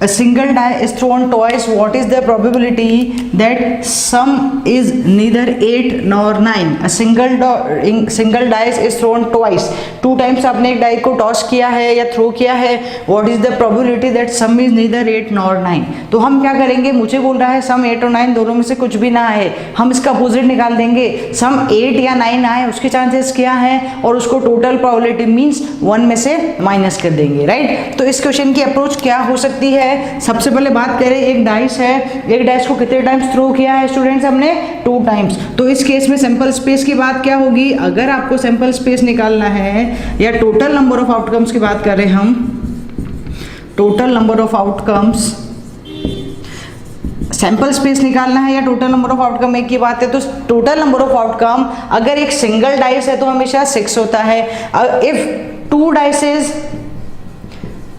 a single die is thrown twice, what is the probability that sum is neither 8 nor 9? A single dice is thrown twice, 2 times आपने एक die को toss किया है या throw किया है, what is the probability that sum is neither 8 nor 9? तो हम क्या करेंगे, मुझे बोल रहा है सम 8 और 9 दोनों में से कुछ भी ना आए, हम इसका अपोजिट निकाल देंगे, सम 8 या 9 आए उसके चांसेस क्या है और उसको टोटल प्रोबेबिलिटी मींस 1 में से माइनस कर देंगे, राइट। तो इस क्वेश्चन की अप्रोच क्या हो सकती है, सबसे पहले बात करें, एक डाइस है, एक डाइस को कितने टाइम्स थ्रो किया है स्टूडेंट्स, हमने 2 टाइम्स। तो इस केस में सैंपल स्पेस की बात क्या होगी, अगर आपको सैंपल स्पेस निकालना है या टोटल नंबर ऑफ आउटकम्स की बात करें हम, total number of outcomes, sample space निकालना है या टोटल नंबर ऑफ आउटकम एक की बात है, तो टोटल नंबर ऑफ आउटकम अगर एक सिंगल डाइस है तो हमेशा 6 होता है, इफ 2 डाइसेस,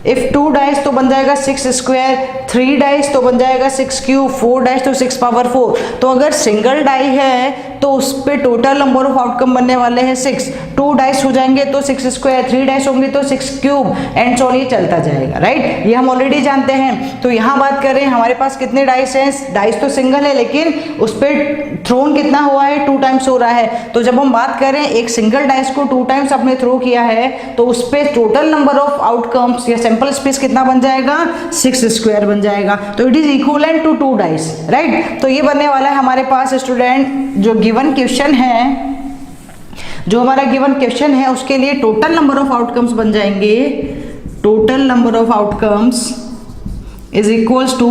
इफ 2 डाइस तो बन जाएगा 6 स्क्वायर, 3 डाइस तो बन जाएगा 6 क्यूब, 4 डाइस तो 6 पावर 4। तो अगर सिंगल डाई है तो उस पे टोटल नंबर ऑफ आउटकम बनने वाले हैं 6, 2 डाइस हो जाएंगे तो 6 स्क्वायर, 3 डाइस होंगे तो 6 क्यूब एंड सो ये चलता जाएगा, राइट, ये हम ऑलरेडी जानते हैं। तो यहाँ बात करें हमारे पास कितने डाइस हैं, डाइस तो सिंगल है लेकिन उस पर थ्रोन कितना हुआ है, 2 टाइम्स हो रहा है। तो जब हम बात करें एक सिंगल डाइस को 2 टाइम्स आपने थ्रो किया है तो उस पर टोटल नंबर ऑफ आउटकम्स या सैंपल स्पेस कितना बन जाएगा, 6 स्क्वायर बन जाएगा। तो it is equivalent to 2 dice, right. तो ये बनने वाला है हमारे पास स्टूडेंट जो गिवन क्वेश्चन है, जो हमारा गिवन क्वेश्चन है उसके लिए टोटल नंबर ऑफ आउटकम्स बन जाएंगे, total number of outcomes is equals to,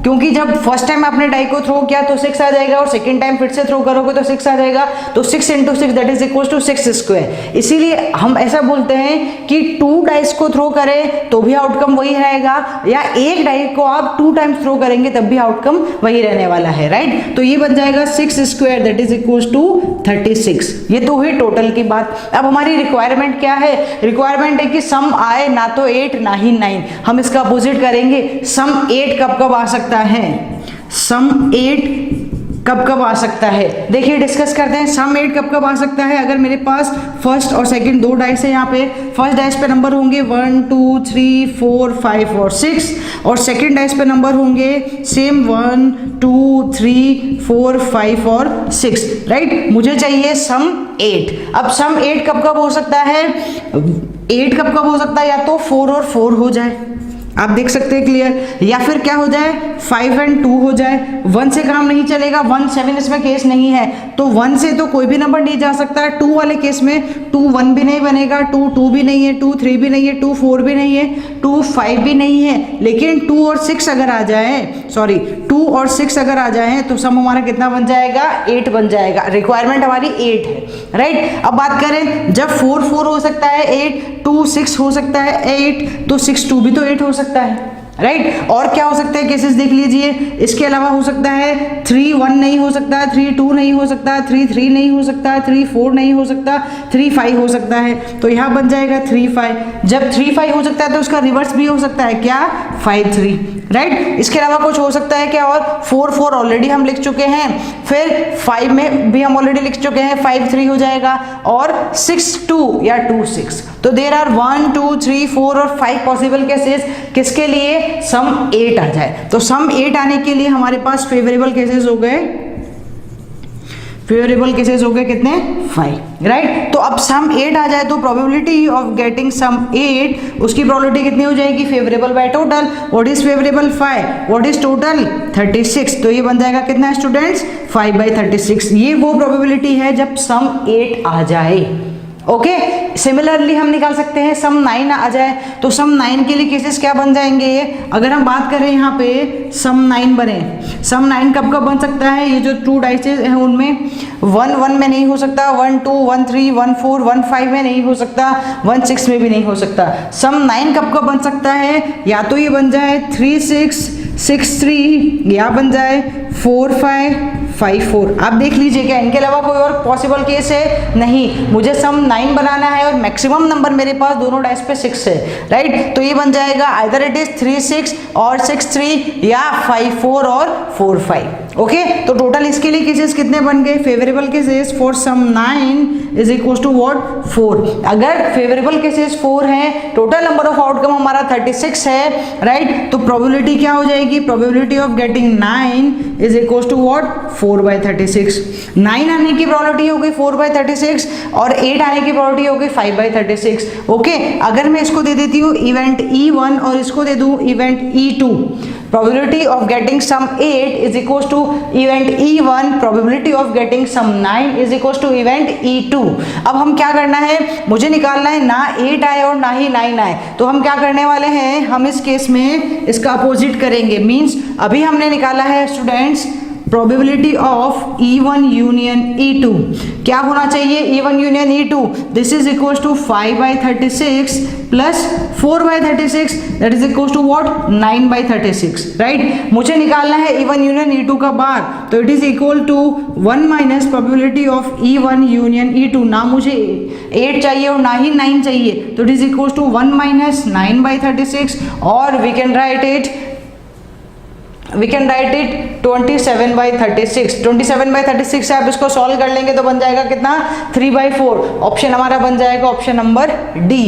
क्योंकि जब फर्स्ट टाइम आपने डाई को थ्रो किया तो 6 आ जाएगा और सेकेंड टाइम फिर से थ्रो करोगे तो 6 आ जाएगा, तो 6 × 6 that is equals to 6 square. इसीलिए हम ऐसा बोलते हैं कि 2 डाइस को थ्रो करें तो भी आउटकम वही रहेगा, या एक डाई को आप 2 टाइम्स थ्रो करेंगे तब भी आउटकम वही रहने वाला है, राइट। तो ये बन जाएगा 6 square that is equals to 36। ये तो हुई टोटल की बात। अब हमारी रिक्वायरमेंट क्या है, रिक्वायरमेंट है कि सम आए ना तो 8 ना ही 9, हम इसका अपोजिट करेंगे, सम 8 कब कब आ सकता है, सम 8 कब कब आ सकता है, देखिए डिस्कस करते हैं। सम 8 कब कब आ सकता है, अगर मेरे पास फर्स्ट और सेकंड 2 डाइस है, यहाँ पे फर्स्ट डाइस पे नंबर होंगे 1 2 3 4 5 और 6, और सेकंड डाइस पे नंबर होंगे सेम 1 2 3 4 5 और 6, राइट। मुझे चाहिए सम 8। अब सम 8 कब कब हो सकता है, 8 कब कब हो सकता है, या तो 4 और 4 हो जाए, आप देख सकते हैं क्लियर, या फिर क्या हो जाए 5 और 2 हो जाए, 1 से काम नहीं चलेगा, 1 7 इसमें केस नहीं है, तो 1 से तो कोई भी नंबर नहीं जा सकता। 2 वाले केस में 2 1 भी नहीं बनेगा, 2 2 भी नहीं है, 2 3 भी नहीं है, 2 4 भी नहीं है, 2 5 भी नहीं है, लेकिन 2 और 6 अगर आ जाए, सॉरी 2 और 6 अगर आ जाए तो सम हमारा कितना बन जाएगा, 8 बन जाएगा। रिक्वायरमेंट हमारी 8 है, राइट। अब बात करें जब 4 4 हो सकता है 8, 2 6 हो सकता है 8, तो 6 2 भी तो 8 हो सकता है, राइट। और क्या हो सकते हैं केसेस देख लीजिए, इसके अलावा हो सकता है 3 1 नहीं हो सकता, 3 2 नहीं हो सकता, 3 3 नहीं हो सकता, 3 4 नहीं हो सकता, 3 5 हो सकता है, तो यहाँ बन जाएगा 3 5। जब 3 5 हो सकता है तो उसका रिवर्स भी हो सकता है, क्या 5 3, राइट। इसके अलावा कुछ हो सकता है क्या, और 4 4 ऑलरेडी हम लिख चुके हैं, फिर 5 में भी हम ऑलरेडी लिख चुके हैं, 5 3 हो जाएगा, और 6 2 या 2 6। तो देयर आर 1 2 3 4 और 5 पॉसिबल केसेस किसके लिए, सम 8 आ जाए। तो सम 8 आने के लिए हमारे पास फेवरेबल केसेस हो गए, फेवरेबल केसेस हो गए कितने, 5, राइट। तो अब सम 8 आ जाए तो प्रोबेबिलिटी ऑफ गेटिंग सम 8, उसकी प्रोबेबिलिटी कितनी हो जाएगी, favourable by total. What is favourable 5, what is total 36, तो ये बन जाएगा कितना स्टूडेंट्स 5/36। ये वो प्रोबेबिलिटी है जब सम 8 आ जाए, ओके। सिमिलरली हम निकाल सकते हैं सम 9 आ जाए, तो सम 9 के लिए केसेस क्या बन जाएंगे, अगर हम बात करें यहाँ पे सम 9 बने, सम 9 कब कब बन सकता है, ये जो 2 डाइसेस हैं उनमें 1 1 में नहीं हो सकता, 1 2 1 3 1 4 1 5 में नहीं हो सकता, 1 6 में भी नहीं हो सकता। सम 9 कब कब बन सकता है, या तो ये बन जाए 3 6 6 3, या बन जाए 4 5 5 4। आप देख लीजिए क्या इनके अलावा कोई और पॉसिबल केस है, नहीं। मुझे सम 9 बनाना है और मैक्सिमम नंबर मेरे पास दोनों डाइस पे 6 है, राइट। तो ये बन जाएगा आइदर इट इज 3 6 और 6 3, या 5 4 और 4 5, ओके तो टोटल इसके लिए केसेस कितने बन गए, favourable cases for sum 9 is equal to what 4। अगर फेवरेबल केसेस 4 हैं, टोटल नंबर ऑफ आउटकम हमारा 36 है, राइट, तो प्रोबेबिलिटी क्या हो जाएगी, probability of getting 9 is equal to what 4/36। 9 आने की प्रोबेबिलिटी हो गई 4/36 और 8 आने की प्रोबेबिलिटी हो गई 5/36। ओके, अगर मैं इसको दे देती हूँ इवेंट E1 और इसको दे दूँ event E2, probability of getting sum 8 is equals to event E1, probability of getting sum 9 is equals to event E2। अब हम क्या करना है, मुझे निकालना है ना 8 आए और ना ही 9 आए, तो हम क्या करने वाले हैं, हम इस केस में इसका अपोजिट करेंगे। मींस अभी हमने निकाला है students probability of E1 union E2, क्या होना चाहिए, E1 union E2 this is equals to 5/36 plus 4/36 that is equals to what 9/36, right। मुझे निकालना है E1 union E2 का बार, तो it is equal to 1 minus probability of E1 union E2। ना मुझे 8 चाहिए और ना ही 9 चाहिए, तो it is equals to 1 minus 9/36 और we can write it 27/36। 27/36 से आप इसको सॉल्व कर लेंगे तो बन जाएगा कितना 3/4। ऑप्शन हमारा बन जाएगा ऑप्शन नंबर डी।